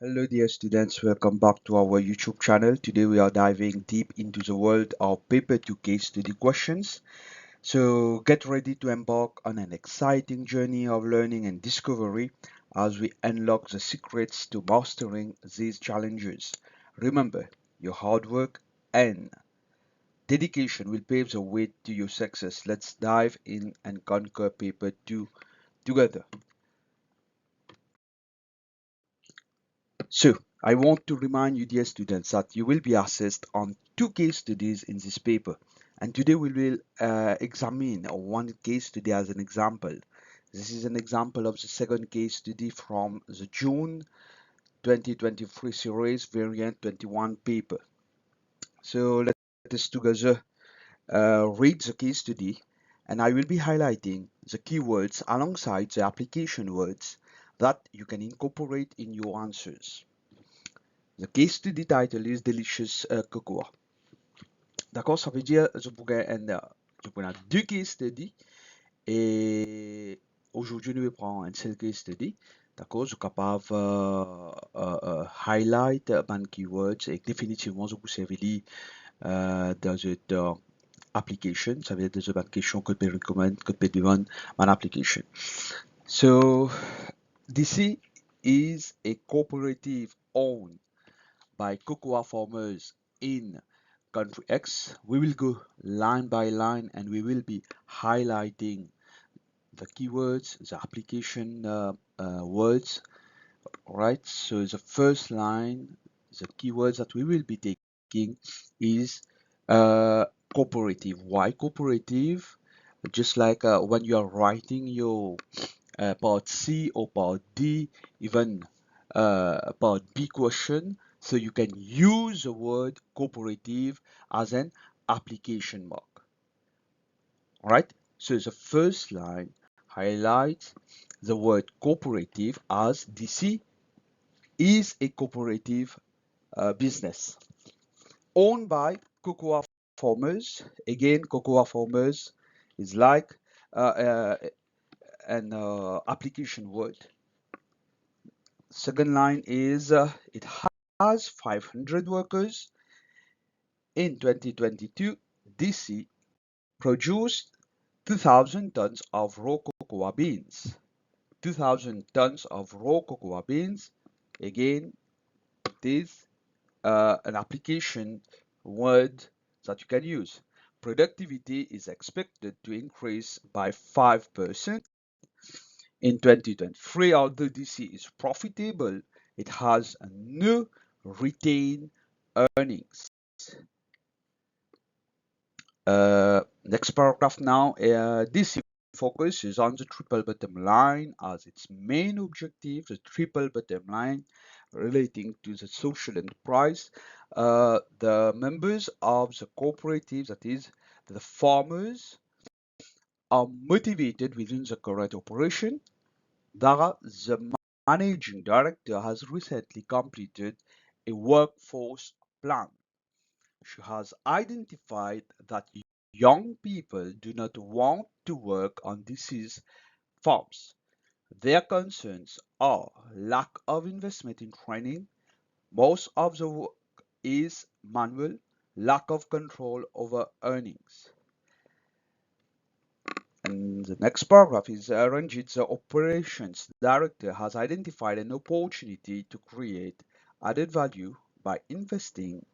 Hello dear students, welcome back to our YouTube channel. Today we are diving deep into the world of paper 2 case study questions. So get ready to embark on an exciting journey of learning and discovery as we unlock the secrets to mastering these challenges. Remember, your hard work and dedication will pave the way to your success. Let's dive in and conquer paper 2 together. So, I want to remind you, dear students, that you will be assessed on two case studies in this paper. And today we will examine one case study as an example. This is an example of the second case study from the June 2023 series variant 21 paper. So let us together read the case study, and I will be highlighting the keywords alongside the application words that you can incorporate in your answers. The case study title is Delicious Cocoa. D'accord, ça veut dire je pourrais deux case study et aujourd'hui nous prendre un seul case study. D'accord, je suis capable highlight ban keywords et définitivement je vous servir dans cette application. Ça veut dire des applications que je peux recommander, que je peux demander mon application. So, DC is a cooperative owned by cocoa farmers in country X. We will go line by line and we will be highlighting the keywords, the application words. Alright, so the first line, the keywords that we will be taking is cooperative. Why cooperative? Just like when you are writing your part C or part D, even part B question, so you can use the word cooperative as an application mark. All right, so the first line highlights the word cooperative as DC is a cooperative business owned by cocoa farmers. Again, cocoa farmers is like an application word. Second line is it has 500 workers. In 2022, DC produced 2,000 tons of raw cocoa beans. 2,000 tons of raw cocoa beans. Again, it is an application word that you can use. Productivity is expected to increase by 5%. In 2023, although DC is profitable, it has no retained earnings. Next paragraph now. DC focuses on the triple bottom line as its main objective, the triple bottom line relating to the social enterprise. The members of the cooperative, that is, the farmers, are motivated within the current operation. Dara, the managing director, has recently completed a workforce plan. She has identified that young people do not want to work on disease farms. Their concerns are lack of investment in training, most of the work is manual, lack of control over earnings. And the next paragraph is Ranjit, the operations director, has identified an opportunity to create added value by investing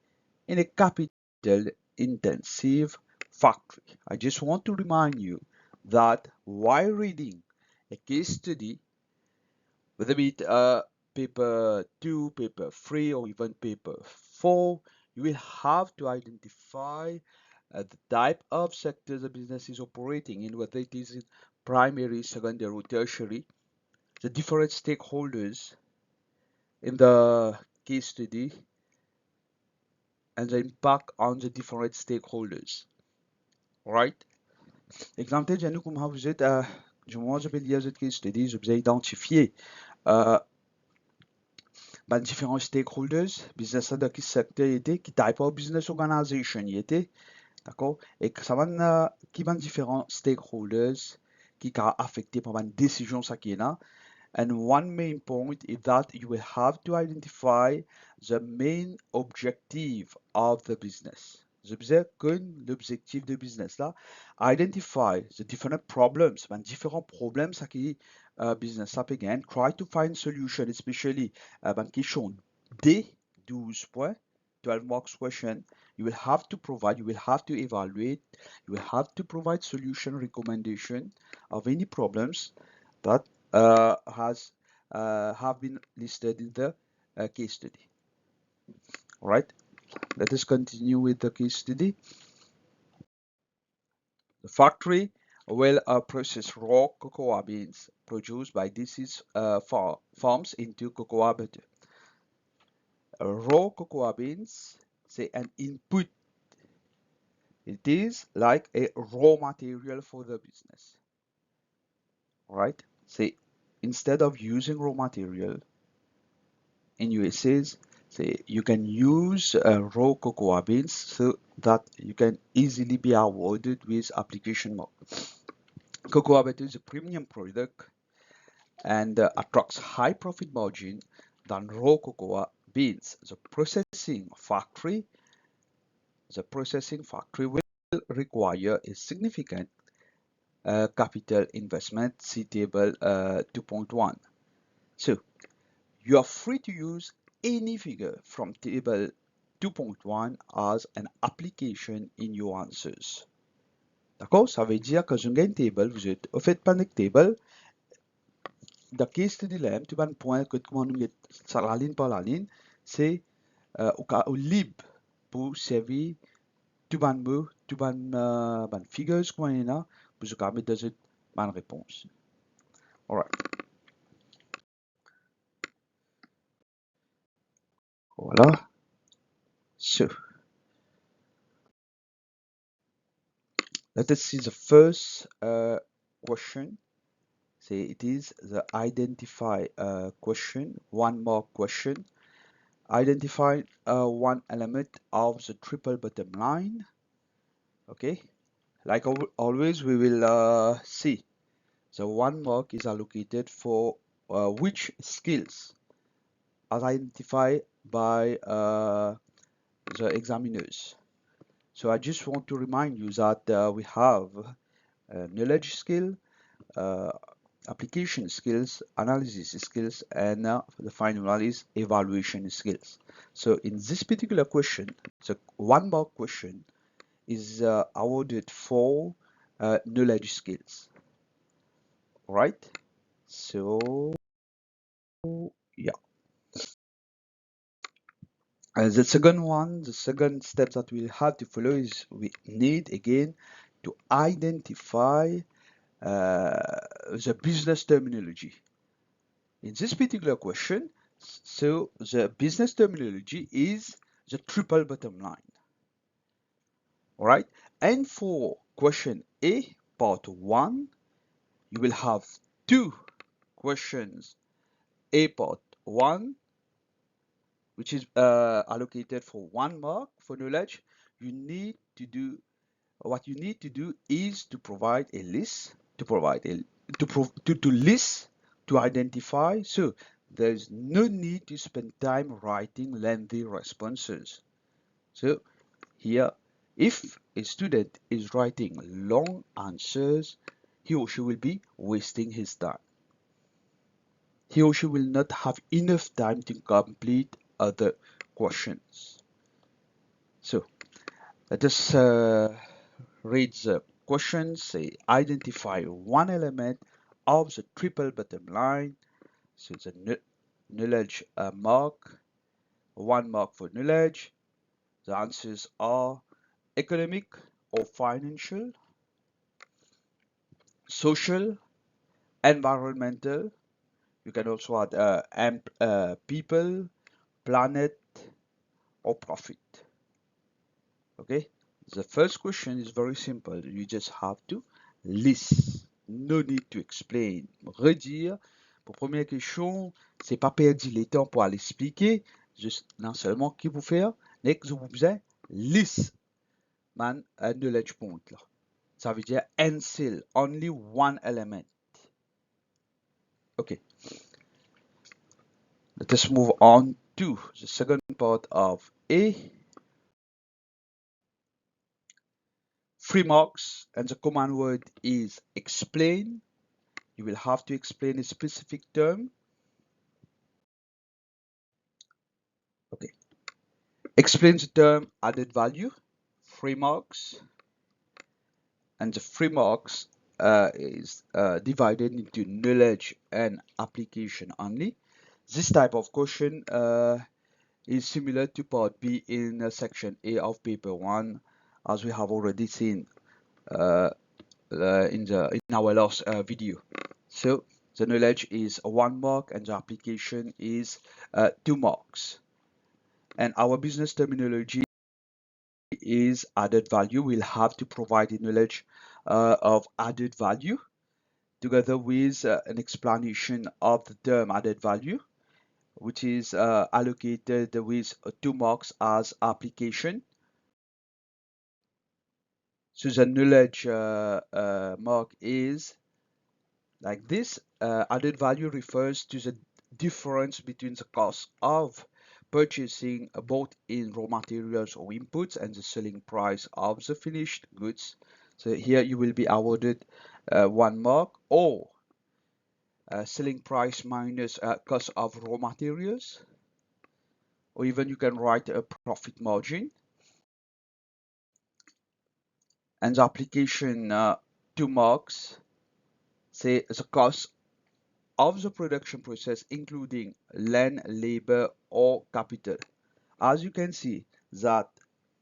in a capital intensive factory. I just want to remind you that while reading a case study, whether it paper 2, paper 3, or even paper 4, you will have to identify the type of sector the business is operating in, whether it is in primary, secondary, or tertiary, the different stakeholders in the case study, and the impact on the different stakeholders. Right? Exemple, Janou, comment vous êtes, du moins, je peux lire cette case study, je vous ai identifié différents stakeholders, business de qui secteur était, qui type of business organization y était, d'accord? Et que ça va qui van différents stakeholders qui sont affectés par une décision ça qui est là. And one main point is that you will have to identify the main objective of the business. Je disais que l'objectif de business là, identify the different problems, ben, différents problèmes ça qui business ça peut gagner. Try to find solution, especially ben, question D 12 points, 12 marks question. You will have to provide, you will have to evaluate, you will have to provide solution recommendation of any problems that have been listed in the case study. All right, let us continue with the case study. The factory will process raw cocoa beans produced by these farms into cocoa butter. Raw cocoa beans, say an input. It is like a raw material for the business. All right, say instead of using raw material, in USA's, say you can use raw cocoa beans so that you can easily be awarded with application mark. Cocoa butter is a premium product and attracts high profit margin than raw cocoa beans. The processing factory will require a significant capital investment, see table 2.1. So you are free to use any figure from table 2.1 as an application in your answers. D'accord? Ça veut dire que je gagne table, vous êtes au fait pas de table. Dans case study là, tu vas un point que comment nous ça la ligne par la ligne, c'est au libre pour servir tu vas me, tu vas ban figures comment il y a pour je mettre dans cette bonne réponse. Alright. Voilà. So let us see the first question. Say it is the identify question, one more question. Identify one element of the triple bottom line. Okay, like always, we will see the one mark is allocated for which skills as identified by the examiners. So I just want to remind you that we have knowledge skill, uh, application skills, analysis skills, and the final one is evaluation skills. So in this particular question, the one mark question is awarded for knowledge skills. Right? So yeah. The second step that we have to follow is we need again to identify the business terminology. In this particular question, so the business terminology is the triple bottom line. All right, and for question A, part 1, you will have two questions. A part 1, which is allocated for 1 mark for knowledge. You need to do what you need to do is to provide a list, to list, to identify. So there's no need to spend time writing lengthy responses. So here, if a student is writing long answers, he or she will be wasting his time. He or she will not have enough time to complete other questions. So let us read the questions. Say identify one element of the triple bottom line. So the knowledge mark, 1 mark for knowledge. The answers are economic or financial, social, environmental. You can also add people, planet, or profit. Okay, the first question is very simple. You just have to list. No need to explain. Redire. Pour première question, c'est pas perdre le temps pour aller expliquer. Juste, non seulement qui vous faire, mais que vous faisez list. Man, knowledge point là. Ça veut dire only one element. Okay. Let us move on to the second part of A. 3 marks, and the command word is explain. You will have to explain a specific term. Okay. Explain the term added value. 3 marks. And the 3 marks is divided into knowledge and application only. This type of question is similar to part B in section A of paper 1, as we have already seen in our last video. So the knowledge is 1 mark and the application is 2 marks. And our business terminology is added value. We'll have to provide the knowledge of added value together with an explanation of the term added value, which is allocated with 2 marks as application. So the knowledge mark is like this. Added value refers to the difference between the cost of purchasing both in raw materials or inputs and the selling price of the finished goods. So here you will be awarded 1 mark, or selling price minus cost of raw materials, or even you can write a profit margin. And the application 2 marks, say the cost of the production process including land, labor or capital. As you can see that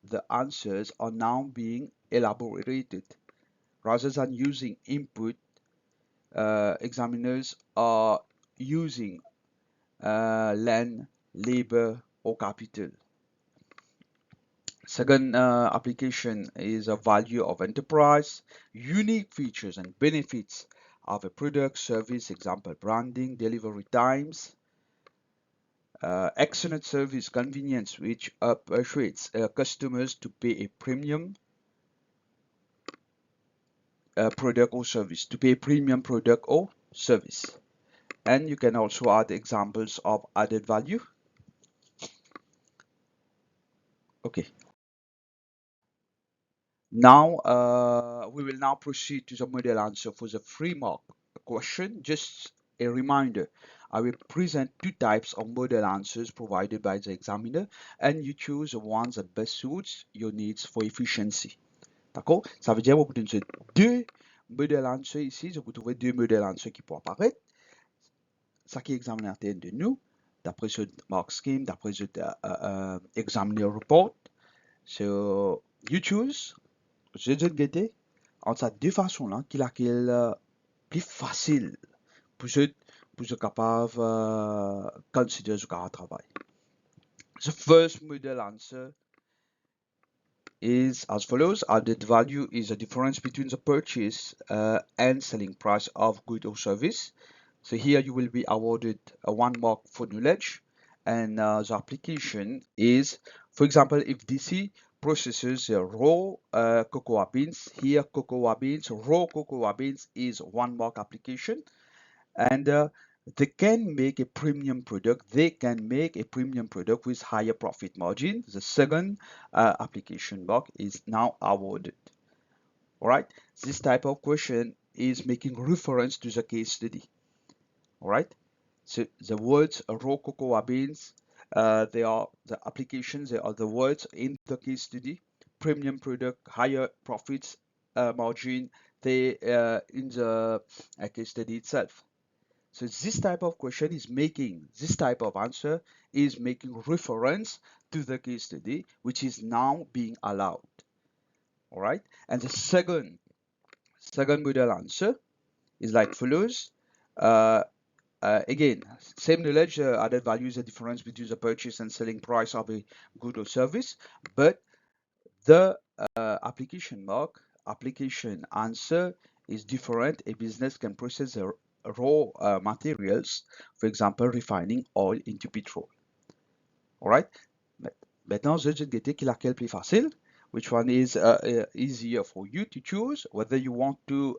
the answers are now being elaborated. Rather than using input, examiners are using land, labor or capital. Second application is a value of enterprise, unique features and benefits of a product, service, example branding, delivery times, excellent service, convenience, which persuades customers to pay a premium product or service, And you can also add examples of added value. Okay. Now we will now proceed to the model answer for the 3 mark question. Just a reminder, I will present 2 types of model answers provided by the examiner, and you choose the ones that best suits your needs for efficiency. D'accord? Ça veut dire que vous pouvez 2 modèles answers ici. Je vous trouver 2 modèles answers qui pourront apparaître. Ça qui est examiné à de nous, d'après ce mark scheme, d'après ce examiner report. So you choose. Je vais guetter entre ces 2 façons-là qui est plus facile pour être capable de considérer ce travail. The first model answer is as follows. Added value is a difference between the purchase and selling price of good or service. So here you will be awarded a 1 mark for knowledge, and the application is, for example, if DC processes raw cocoa beans, here cocoa beans, raw cocoa beans is 1 mark application, and they can make a premium product. With higher profit margin. The second application mark is now awarded. All right. This type of question is making reference to the case study. All right. So the words raw cocoa beans, they are the applications. They are the words in the case study. Premium product, higher profits margin. They in the case study itself. So this type of question is making, this type of answer is making reference to the case study, which is now being allowed. All right. And the second model answer is like follows. Again, same knowledge, added value is the difference between the purchase and selling price of a good or service, but the application answer is different. A business can process the raw materials, for example, refining oil into petrol. All right. Maintenant, je vais te dire laquelle plus facile. Which one is easier for you to choose? Whether you want to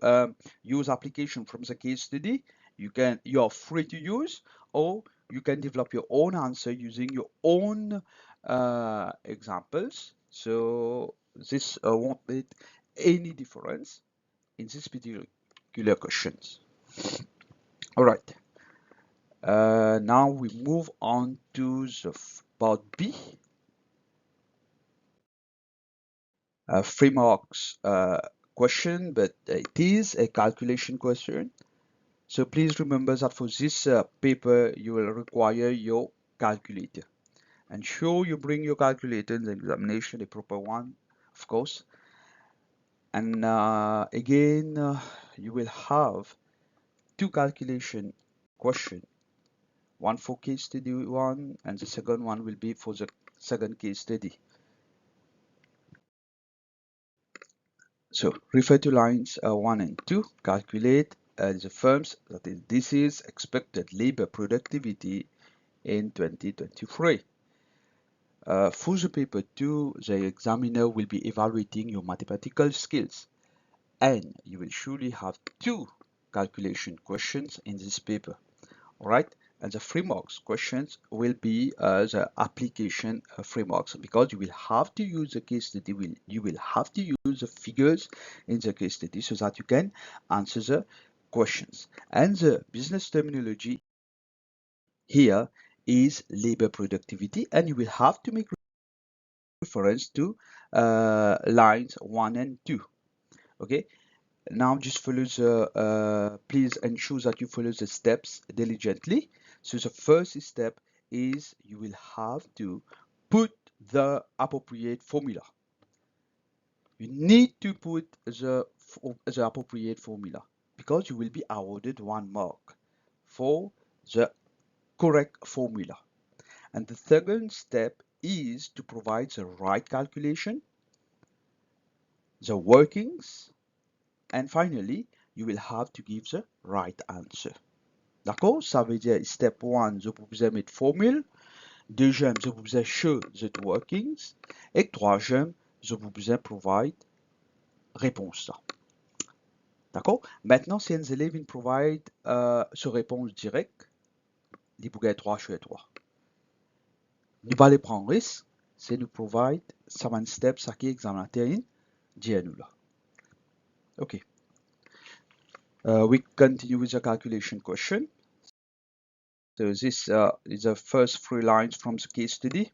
use application from the case study, you are free to use, or you can develop your own answer using your own examples. So this won't make any difference in this particular questions. All right. Now we move on to the part B. Frameworks question, but it is a calculation question. So please remember that for this paper, you will require your calculator. And sure, you bring your calculator in the examination, a proper one, of course. And again, you will have two calculation question, one for case study one, and the second one will be for the second case study. So refer to lines 1 and 2, calculate the firms, that is, this is expected labor productivity in 2023. For the paper 2, the examiner will be evaluating your mathematical skills, and you will surely have two calculation questions in this paper. All right, and the frameworks questions will be the application frameworks, because you will have to use the case study, you will have to use the figures in the case study so that you can answer the questions. And the business terminology here is labor productivity, and you will have to make reference to lines 1 and 2. Okay, now just follow the please ensure that you follow the steps diligently. So the first step is you will have to put the appropriate formula. You need to put the appropriate formula, because you will be awarded 1 mark for the correct formula. And the second step is to provide the right calculation, the workings, and finally, you will have to give the right answer. D'accord? Ça veut dire step 1, je vous ai mettre formule. Deuxième, je vous ai show the workings. Et troisième, je vous ai provide réponse. D'accord? Maintenant, si un élève provide ce réponse directe, il peut gagner 3 choix 3. Nous allons prendre risque, c'est nous provide 7 steps à qui examinateur dit à nous là. Okay. We continue with the calculation question. So this is the first 3 lines from the case study.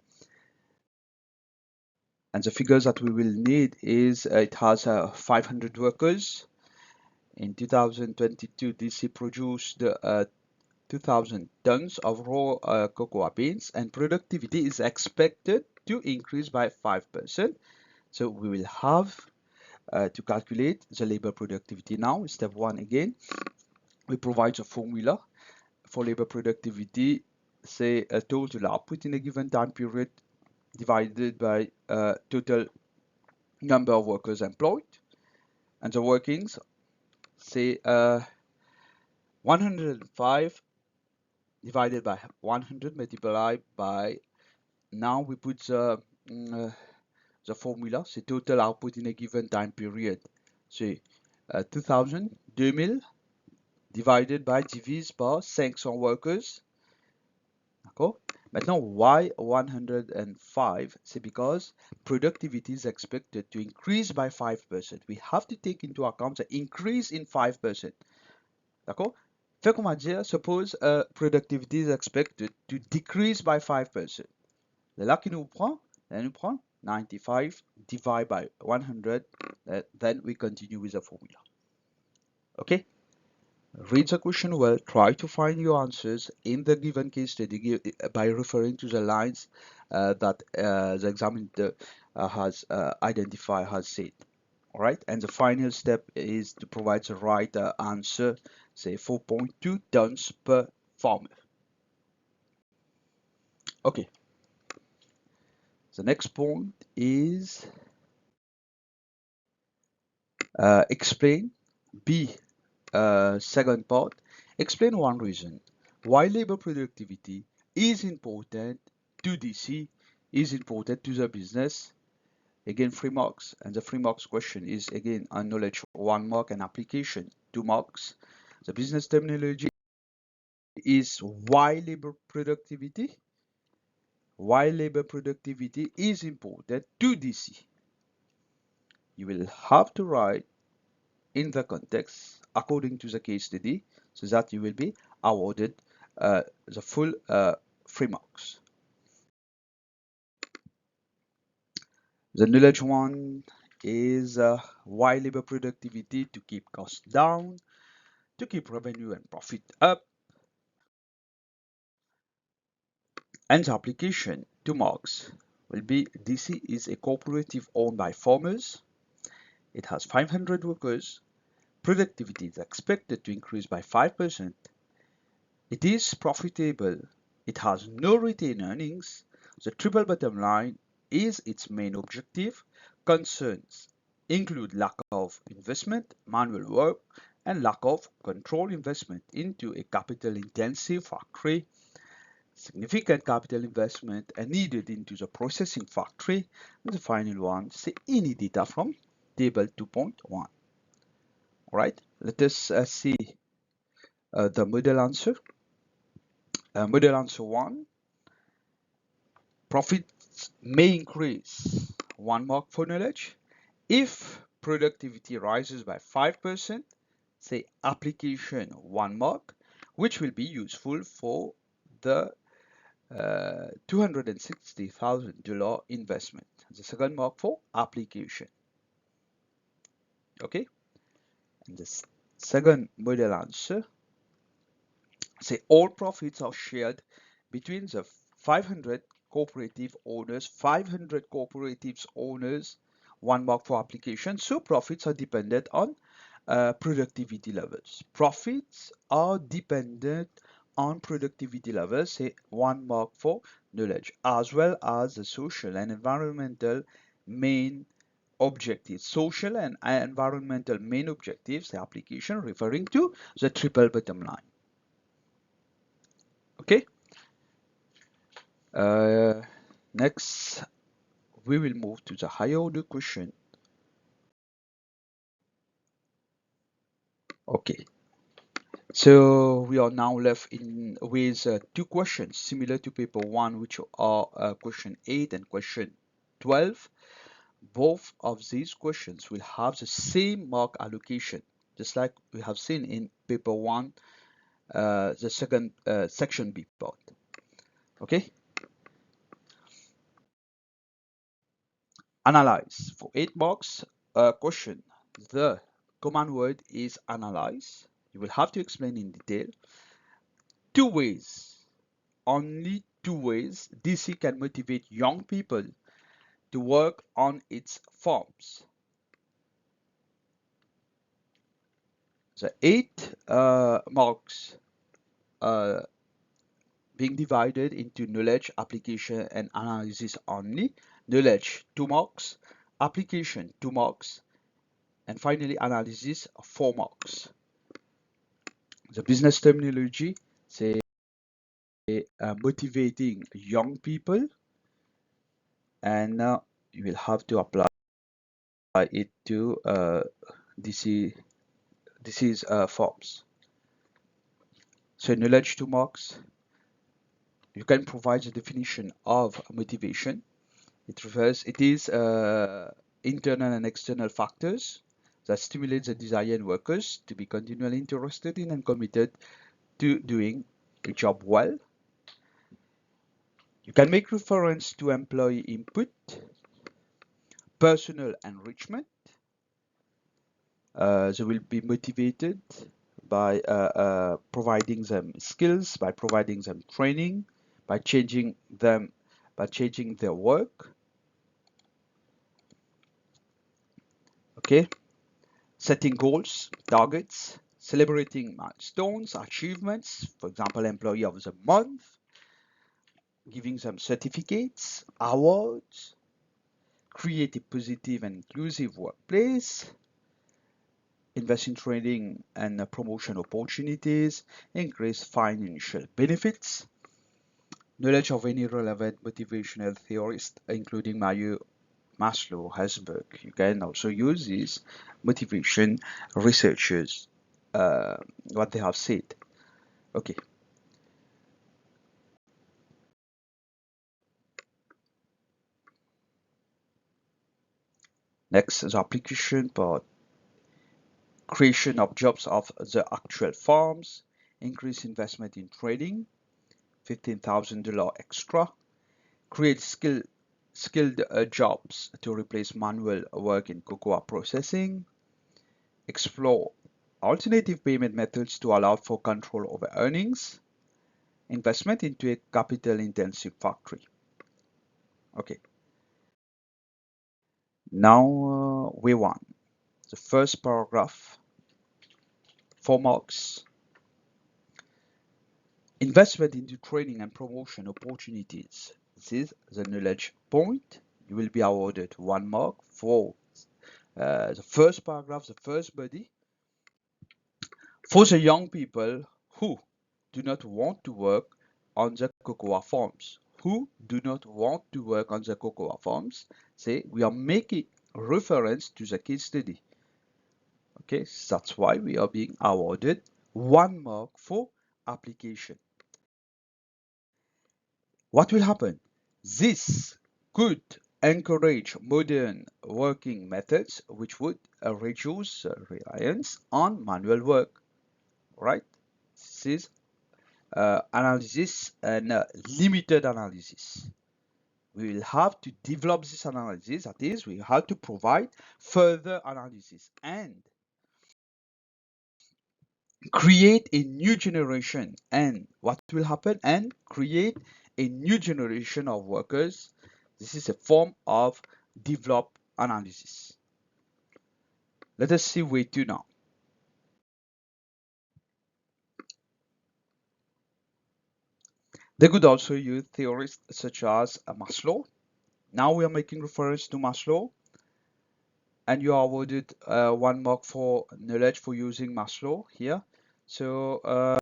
And the figures that we will need is it has 500 workers. In 2022, DC produced 2,000 tons of raw cocoa beans, and productivity is expected to increase by 5%. So we will have to calculate the labor productivity now. Step 1 again, we provide a formula for labor productivity, say a total output in a given time period divided by total number of workers employed, and the workings, say 105 divided by 100 multiplied by, now we put the formula, c'est total output in a given time period, c'est 2000 divided by, divise par 500 workers. D'accord? Maintenant, why 105? C'est because productivity is expected to increase by 5%. We have to take into account the increase in 5%. D'accord? Fait qu'on va dire, suppose productivity is expected to decrease by 5%. Là qui nous prend, 95 divided by 100, then we continue with the formula. Okay? Read the question well, try to find your answers in the given case study by referring to the lines that the examiner has identified, has said. All right, and the final step is to provide the right answer, say 4.2 tons per farmer. Okay, the next point is explain. B, second part, explain one reason why labor productivity is important to DC, is important to the business. Again, 3 marks, and the 3 marks question is again on knowledge 1 mark and application 2 marks. The business terminology is why labor productivity is important to DC. You will have to write in the context according to the case study so that you will be awarded the full 3 marks. The knowledge one is why labor productivity to keep costs down, to keep revenue and profit up, and the application 2 marks will be DC is a cooperative owned by farmers. It has 500 workers. Productivity is expected to increase by 5%. It is profitable. It has no retained earnings. The triple bottom line is its main objective. Concerns include lack of investment, manual work, and lack of control investment into a capital-intensive factory. Significant capital investment are needed into the processing factory. And the final one, say any data from table 2.1. All right, let us see the model answer. Model answer 1. Profits may increase 1 mark for knowledge if productivity rises by 5%, say application 1 mark, which will be useful for the $260,000 investment. The second mark for application. Okay, and the second model answer, say all profits are shared between the 500 cooperative owners, 1 mark for application. So profits are dependent on productivity levels. Profits are dependent on productivity levels, say 1 mark for knowledge, as well as the social and environmental main objectives. Social and environmental main objectives, the application referring to the triple bottom line. Okay. Next, we will move to the higher order question. Okay. So we are now left with 2 questions similar to paper 1, which are question 8 and question 12. Both of these questions will have the same mark allocation, just like we have seen in paper 1, the second section B part. Okay. Analyze. For 8 marks question, the command word is analyze. You will have to explain in detail. 2 ways, only 2 ways DC can motivate young people to work on its farms. The 8 marks being divided into knowledge, application, and analysis only. Knowledge 2 marks, application 2 marks, and finally analysis 4 marks. The business terminology, say motivating young people, and now you will have to apply it to DC forms. So knowledge 2 marks, you can provide the definition of motivation. It is internal and external factors that stimulate the desire in workers to be continually interested in and committed to doing a job well. You can make reference to employee input, personal enrichment. They will be motivated by providing them skills, by providing them training, by changing their work. Okay, setting goals, targets, celebrating milestones, achievements, for example, employee of the month, giving them certificates, awards, create a positive and inclusive workplace, invest in training and promotion opportunities, increase financial benefits, knowledge of any relevant motivational theorists, including Maslow, Herzberg. You can also use these motivation researchers, what they have said. Okay. Next, the application part. Creation of jobs of the actual farms, increase investment in trading, $15,000 extra, create skilled jobs to replace manual work in cocoa processing, explore alternative payment methods to allow for control over earnings, investment into a capital-intensive factory. Okay, now we want the first paragraph, 4 marks. Investment into training and promotion opportunities. This is the knowledge point. You will be awarded 1 mark for the first paragraph, the first body. For the young people who do not want to work on the cocoa farms, say we are making reference to the case study. Okay, that's why we are being awarded 1 mark for application. What will happen? This could encourage modern working methods which would reduce reliance on manual work, right? This is analysis and limited analysis. We will have to develop this analysis, that is, we have to provide further analysis and create a new generation. And what will happen? And create a new generation of workers. This is a form of develop analysis. Let us see way 2 now. They could also use theories such as Maslow. Now we are making reference to Maslow, and you are awarded 1 mark for knowledge for using Maslow here. So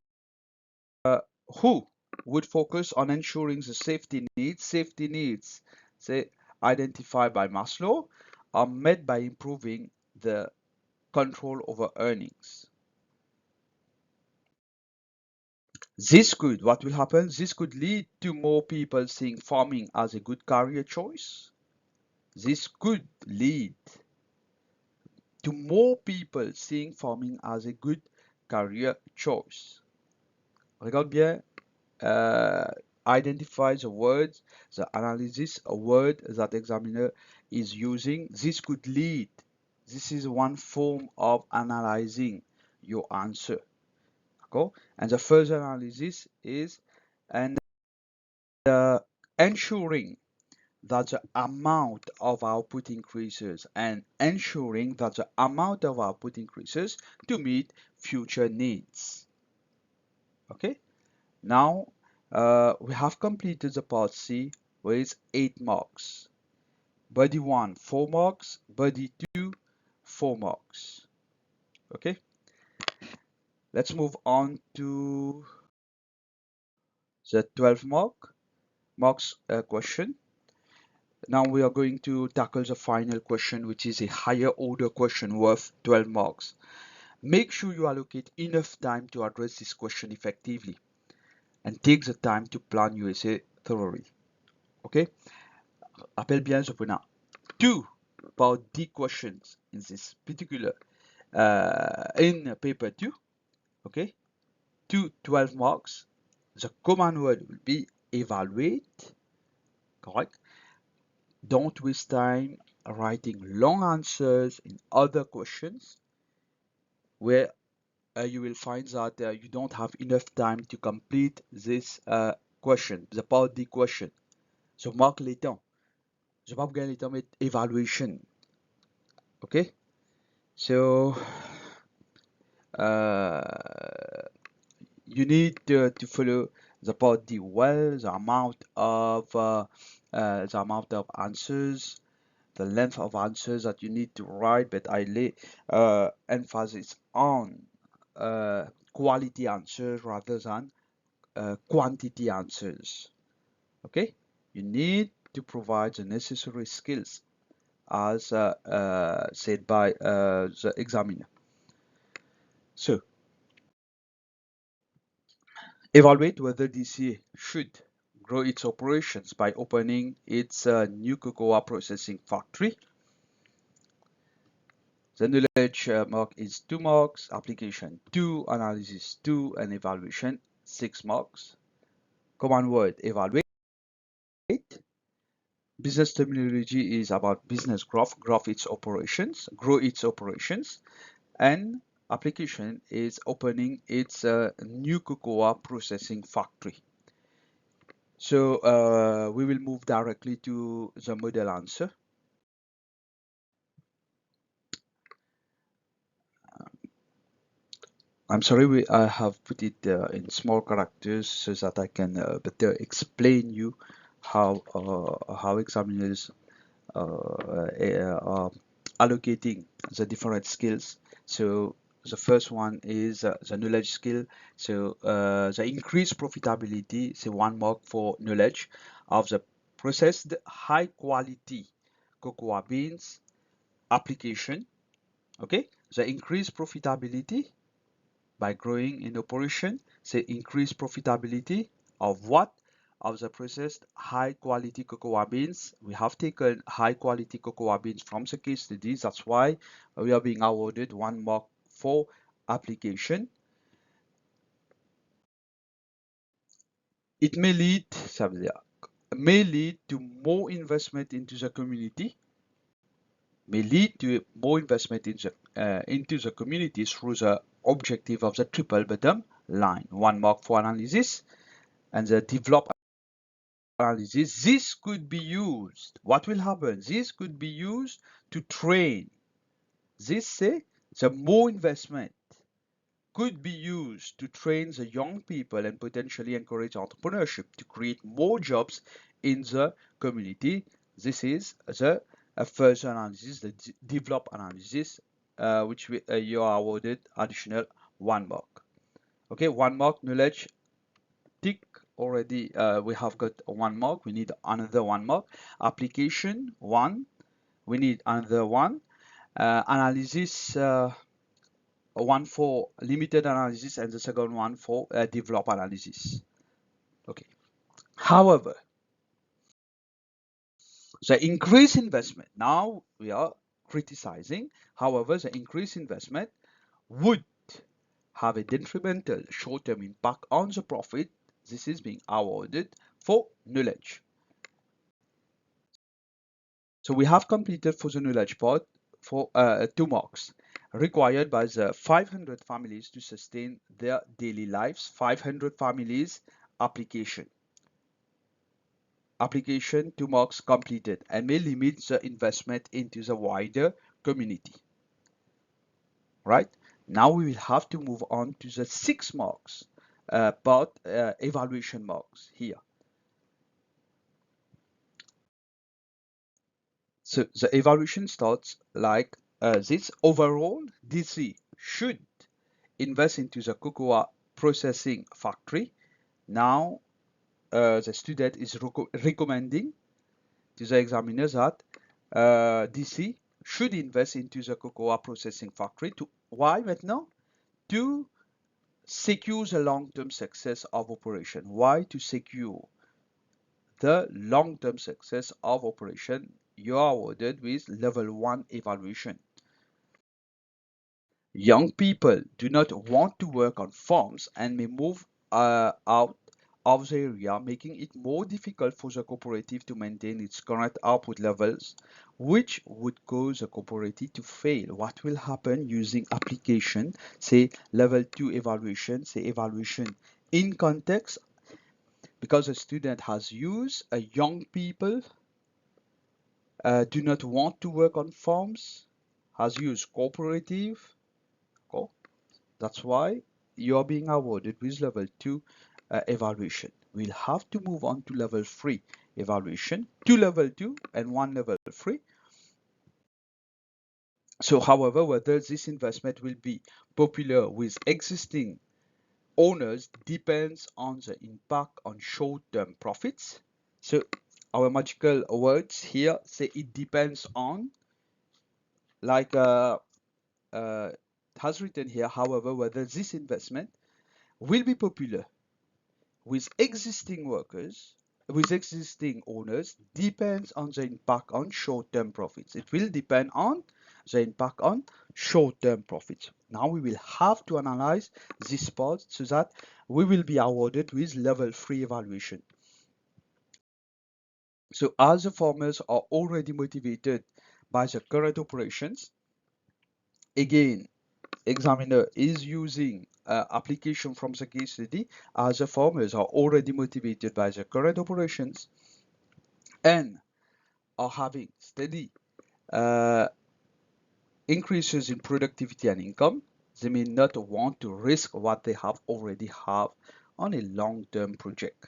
who would focus on ensuring the safety needs, say, identified by Maslow, are met by improving the control over earnings. What will happen? This could lead to more people seeing farming as a good career choice. This could lead to more people seeing farming as a good career choice. Regarde bien, identify the words, the analysis, a word that examiner is using. This could lead. This is one form of analyzing your answer. Okay? And the further analysis is ensuring that the amount of output increases and ensuring that the amount of output increases to meet future needs. Okay? Now we have completed the part C with 8 marks. Body 1, 4 marks. Body 2, 4 marks. Okay? Let's move on to the 12 marks question. Now we are going to tackle the final question, which is a higher order question worth 12 marks. Make sure you allocate enough time to address this question effectively and take the time to plan your essay thoroughly. Okay? Rappelle bien, je prends 2 about D questions in this particular in paper 2. Okay? 12 marks. The command word will be evaluate. Correct? Don't waste time writing long answers in other questions where you will find that you don't have enough time to complete this question, the part D question. So marque les temps. Je vais pas gagner les temps mettre evaluation. Okay? So you need to follow the part D well, the amount of answers, the length of answers that you need to write, but I lay emphasis on quality answers rather than quantity answers. Okay, you need to provide the necessary skills as said by the examiner. So evaluate whether DCA should grow its operations by opening its new cocoa processing factory. The knowledge mark is 2 marks, application 2, analysis 2, and evaluation 6 marks. Common word evaluate. Business terminology is about business growth, grow its operations, and application is opening its new cocoa processing factory. So we will move directly to the model answer. I'm sorry, I have put it in small characters so that I can better explain you how examiners are allocating the different skills. So the first one is the knowledge skill. So the increased profitability, say 1 mark for knowledge of the processed high quality cocoa beans application. Okay, the increased profitability by growing in operation, say increase profitability of what? Of the processed high quality cocoa beans. We have taken high quality cocoa beans from the case studies. That's why we are being awarded 1 mark for application. It may lead, to more investment into the community, into the community through the objective of the triple bottom line. 1 mark for analysis, and the develop analysis. This could be used. What will happen? This could be used to train. The more investment could be used to train the young people and potentially encourage entrepreneurship to create more jobs in the community. This is the first analysis, the develop analysis, which you are awarded additional 1 mark. Okay, 1 mark knowledge tick already. We have got 1 mark. We need another 1 mark. Application 1. We need another 1. Analysis 1 for limited analysis, and the second one for develop analysis. Okay. However, the increased investment, now we are criticizing. However, the increased investment would have a detrimental short-term impact on the profit. This is being awarded for knowledge. So we have completed for the knowledge part for 2 marks required by the 500 families to sustain their daily lives. 500 families application. Application 2 marks completed and may limit the investment into the wider community. Right? Now we will have to move on to the 6 marks part, evaluation marks here. So the evaluation starts like this. Overall, DC should invest into the cocoa processing factory. Now the student is recommending to the examiners that DC should invest into the cocoa processing factory. Why maintenant? To secure the long-term success of operation. Why? To secure the long-term success of operation, you are awarded with level 1 evaluation. Young people do not want to work on farms and may move out of the area, making it more difficult for the cooperative to maintain its current output levels, which would cause the cooperative to fail. What will happen using application, say level 2 evaluation, say evaluation in context, because a student has used a young people do not want to work on farms, has used cooperative. Cool. That's why you're being awarded with level 2 evaluation. We'll have to move on to level 3 evaluation, 2 level 2 and 1 level 3. So, however, whether this investment will be popular with existing owners depends on the impact on short-term profits. So, our magical words here say it depends on, like has written here, however, whether this investment will be popular with existing workers, with existing owners, depends on the impact on short-term profits. It will depend on the impact on short-term profits. Now we will have to analyze this part so that we will be awarded with level 3 evaluation. So as the farmers are already motivated by the current operations, again, examiner is using application from the case study as the farmers are already motivated by the current operations and are having steady uh, increases in productivity and income. They may not want to risk what they have already have on a long-term project,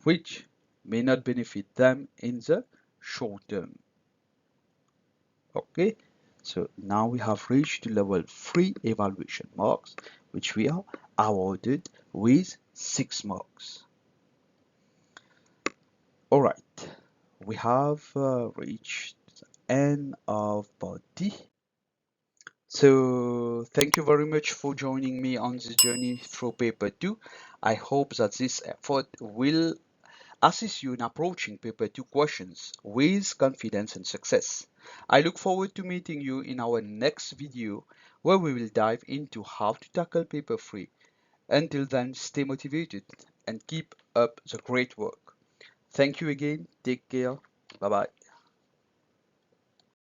which may not benefit them in the short term. Okay, so now we have reached level 3 evaluation marks, which we are awarded with 6 marks. All right, we have reached the end of part D. So thank you very much for joining me on this journey through paper 2. I hope that this effort will assist you in approaching paper 2 questions with confidence and success. I look forward to meeting you in our next video where we will dive into how to tackle paper 3. Until then, stay motivated and keep up the great work. Thank you again. Take care. Bye bye.